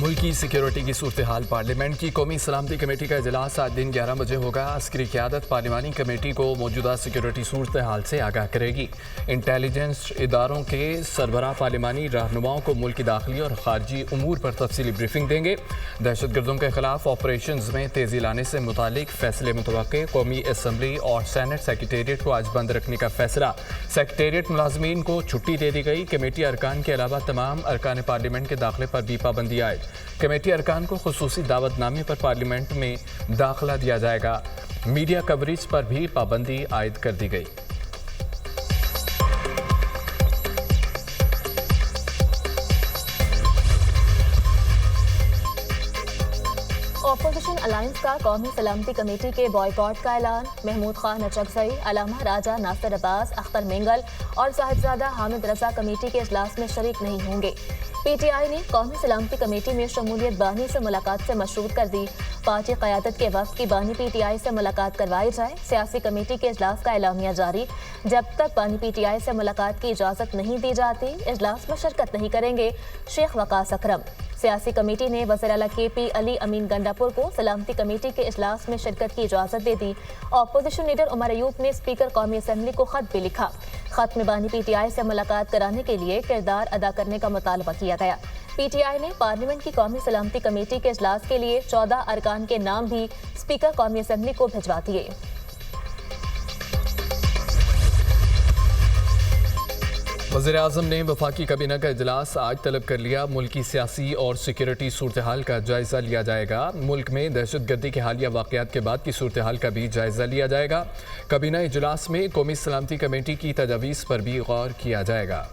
ملکی سیکیورٹی کی صورتحال پارلیمنٹ کی قومی سلامتی کمیٹی کا اجلاس آج دن 11 بجے ہوگا۔ عسکری قیادت پارلیمانی کمیٹی کو موجودہ سیکیورٹی صورتحال سے آگاہ کرے گی۔ انٹیلیجنس اداروں کے سربراہ پارلیمانی رہنماؤں کو ملکی داخلی اور خارجی امور پر تفصیلی بریفنگ دیں گے۔ دہشت گردوں کے خلاف آپریشنز میں تیزی لانے سے متعلق فیصلے متوقع۔ قومی اسمبلی اور سینٹ سیکریٹریٹ کو آج بند رکھنے کا فیصلہ۔ سیکریٹریٹ ملازمین کو چھٹی دے دی گئی۔ کمیٹی ارکان کے علاوہ تمام ارکان پارلیمنٹ کے داخلے پر بھی پابندی عائد۔ کمیٹی ارکان کو خصوصی دعوت نامے پر پارلیمنٹ میں داخلہ دیا جائے گا۔ میڈیا کوریج پر بھی پابندی عائد کر دی گئی۔ اپوزیشن الائنس کا قومی سلامتی کمیٹی کے بائیکاٹ کا اعلان۔ محمود خان اچکزئی، علامہ راجہ ناصر عباس، اختر مینگل اور صاحبزادہ حامد رضا کمیٹی کے اجلاس میں شریک نہیں ہوں گے۔ پی ٹی آئی نے قومی سلامتی کمیٹی میں شمولیت بانی سے ملاقات سے مشروط کر دی۔ پارٹی قیادت کے وفد کی بانی پی ٹی آئی سے ملاقات کروائی جائے۔ سیاسی کمیٹی کے اجلاس کا اعلامیہ جاری۔ جب تک بانی پی ٹی آئی سے ملاقات کی اجازت نہیں دی جاتی، اجلاس میں شرکت نہیں کریں گے شیخ وقاص اکرم۔ سیاسی کمیٹی نے وزیر اعلیٰ کے پی علی امین گنڈاپور کو سلامتی کمیٹی کے اجلاس میں شرکت کی اجازت دے دی۔ اپوزیشن لیڈر عمر ایوب نے اسپیکر قومی اسمبلی کو خط بھی لکھا۔ خط میں بانی پی ٹی آئی سے ملاقات کرانے کے لیے کردار ادا کرنے کا مطالبہ کیا گیا۔ پی ٹی آئی نے پارلیمنٹ کی قومی سلامتی کمیٹی کے اجلاس کے لیے 14 ارکان کے نام بھی اسپیکر قومی اسمبلی کو بھجوا دیے۔ وزیراعظم نے وفاقی کابینہ کا اجلاس آج طلب کر لیا۔ ملکی سیاسی اور سیکیورٹی صورتحال کا جائزہ لیا جائے گا۔ ملک میں دہشت گردی کے حالیہ واقعات کے بعد کی صورتحال کا بھی جائزہ لیا جائے گا۔ کابینہ اجلاس میں قومی سلامتی کمیٹی کی تجاویز پر بھی غور کیا جائے گا۔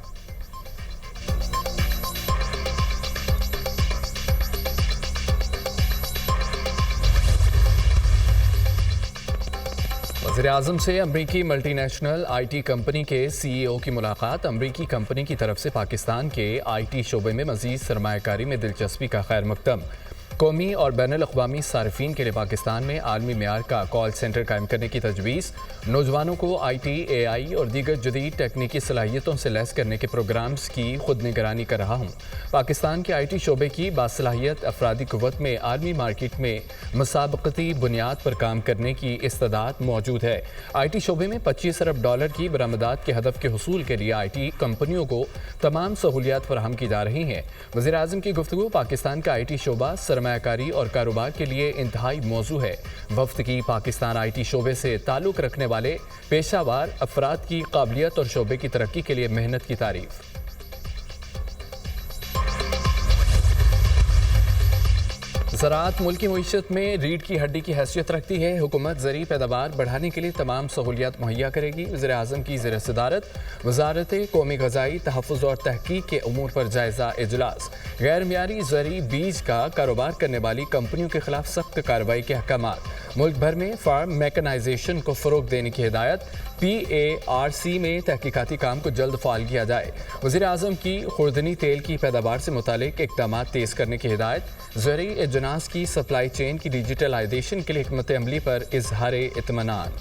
وزیراعظم سے امریکی multi national I T company کے سی ای او کی ملاقات۔ امریکی کمپنی کی طرف سے پاکستان کے آئی ٹی شعبے میں مزید سرمایہ کاری میں دلچسپی کا خیر مقدم۔ قومی اور بین الاقوامی صارفین کے لیے پاکستان میں عالمی معیار کا کال سینٹر قائم کرنے کی تجویز۔ نوجوانوں کو آئی ٹی، اے آئی اور دیگر جدید ٹیکنیکی صلاحیتوں سے لیس کرنے کے پروگرامز کی خود نگرانی کر رہا ہوں۔ پاکستان کے آئی ٹی شعبے کی باصلاحیت افرادی قوت میں عالمی مارکیٹ میں مسابقتی بنیاد پر کام کرنے کی استعداد موجود ہے۔ آئی ٹی شعبے میں $25 ارب کی برآمدات کے ہدف کے حصول کے لیے آئی ٹی کمپنیوں کو تمام سہولیات فراہم کی جا رہی ہیں۔ وزیراعظم کی گفتگو۔ پاکستان کا آئی ٹی شعبہ سرمایہ کاری اور کاروبار کے لیے انتہائی موزوں ہے۔ وفد کی پاکستان آئی ٹی شعبے سے تعلق رکھنے والے پیشہ ور افراد کی قابلیت اور شعبے کی ترقی کے لیے محنت کی تعریف۔ زراعت ملکی معیشت میں ریڑھ کی ہڈی کی حیثیت رکھتی ہے۔ حکومت زرعی پیداوار بڑھانے کے لیے تمام سہولیات مہیا کرے گی۔ وزیر اعظم کی زیر صدارت وزارت قومی غذائی تحفظ اور تحقیق کے امور پر جائزہ اجلاس۔ غیر معیاری زرعی بیج کا کاروبار کرنے والی کمپنیوں کے خلاف سخت کارروائی کے احکامات۔ ملک بھر میں فارم میکنائزیشن کو فروغ دینے کی ہدایت۔ پی اے آر سی میں تحقیقاتی کام کو جلد فعال کیا جائے۔ وزیر اعظم کی خوردنی تیل کی پیداوار سے متعلق اقدامات تیز کرنے کی ہدایت۔ زرعی اجناس کی سپلائی چین کی ڈیجیٹلائزیشن کے لیے حکمت عملی پر اظہار اطمینان۔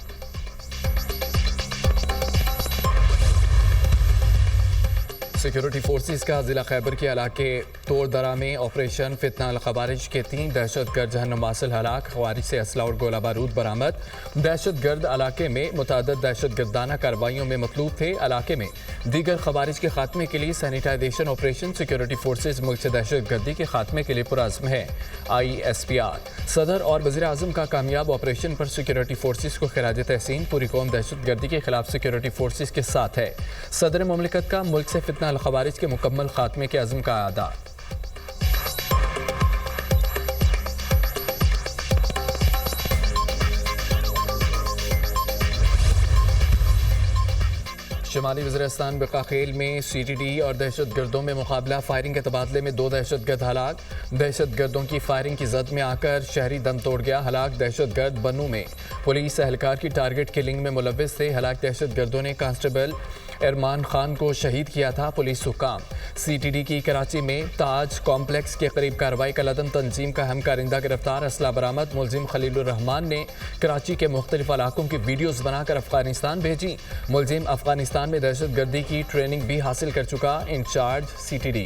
سیکیورٹی فورسز کا ضلع خیبر کے علاقے توڑ درہ میں آپریشن فتنہ الخوارج کے 3 دہشت گرد جہنم واصل ہلاک۔ خوارج سے اسلحہ اور گولہ بارود برآمد۔ دہشت گرد علاقے میں متعدد دہشت گردانہ کارروائیوں میں مطلوب تھے۔ علاقے میں دیگر خوارج کے خاتمے کے لیے سینیٹائزیشن آپریشن۔ سیکیورٹی فورسز ملک سے دہشت گردی کے خاتمے کے لیے پرعزم ہے۔ آئی ایس پی آر صدر اور وزیر اعظم کا کامیاب آپریشن پر سیکیورٹی فورسز کو خراج تحسین۔ پوری قوم دہشت گردی کے خلاف سیکیورٹی فورسز کے ساتھ ہے۔ صدر مملکت کا ملک سے فتنہ الخوارج کے مکمل خاتمے کے عزم کا اعادہ۔ شمالی وزیرستان بقاخیل میں سی ٹی ڈی اور دہشت گردوں میں مقابلہ۔ فائرنگ کے تبادلے میں 2 دہشت گرد ہلاک۔ دہشت گردوں کی فائرنگ کی زد میں آ کر شہری دم توڑ گیا۔ ہلاک دہشت گرد بنو میں پولیس اہلکار کی ٹارگٹ کلنگ میں ملوث تھے۔ ہلاک دہشت گردوں نے کانسٹیبل ارمان خان کو شہید کیا تھا۔ پولیس حکام۔ سی ٹی ڈی کی کراچی میں تاج کمپلیکس کے قریب کارروائی کا لدم۔ تنظیم کا اہم کارندہ گرفتار۔ اسلحہ برآمد۔ ملزم خلیل الرحمان نے کراچی کے مختلف علاقوں کی ویڈیوز بنا کر افغانستان بھیجی۔ ملزم افغانستان میں دہشت گردی کی ٹریننگ بھی حاصل کر چکا۔ Incharge C T D.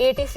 ATC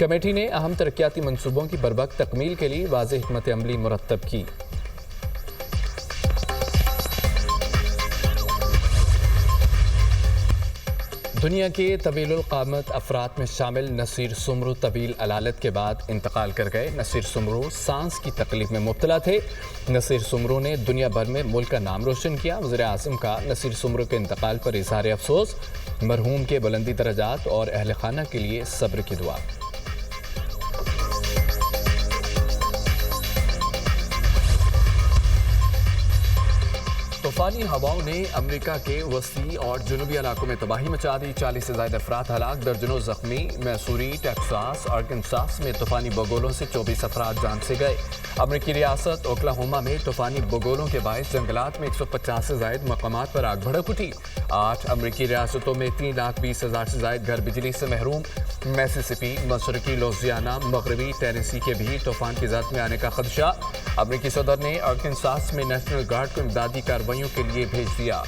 committee نے اہم ترقیاتی منصوبوں کی بروقت تکمیل کے لیے واضح حکمت عملی مرتب کی۔ دنیا کے طویل القامت افراد میں شامل نصیر سمرو طویل علالت کے بعد انتقال کر گئے۔ نصیر سمرو سانس کی تکلیف میں مبتلا تھے۔ نصیر سمرو نے دنیا بھر میں ملک کا نام روشن کیا۔ وزیر اعظم کا نصیر سمرو کے انتقال پر اظہار افسوس، مرحوم کے بلندی درجات اور اہل خانہ کے لیے صبر کی دعا۔ طوفانی ہواؤں نے امریکہ کے وسطی اور جنوبی علاقوں میں تباہی مچا دی۔ 40 سے زائد افراد ہلاک، درجنوں زخمی۔ میسوری، ٹیکساس، آرکنساس میں طوفانی بگولوں سے 24 افراد جان سے گئے۔ امریکی ریاست اوکلاہوما میں طوفانی بگولوں کے باعث جنگلات میں 150 سے زائد مقامات پر آگ بھڑک اٹھی۔ 8 امریکی ریاستوں میں 3,20,000 سے زائد گھر بجلی سے محروم۔ میسیسپی، مشرقی لوزیانا، مغربی ٹینیسی کے بھی طوفان کی زد میں آنے کا خدشہ۔ امریکی صدر نے آرکنساس میں نیشنل گارڈ کو امدادی کارروائیوں کے لیے بھیج دیا۔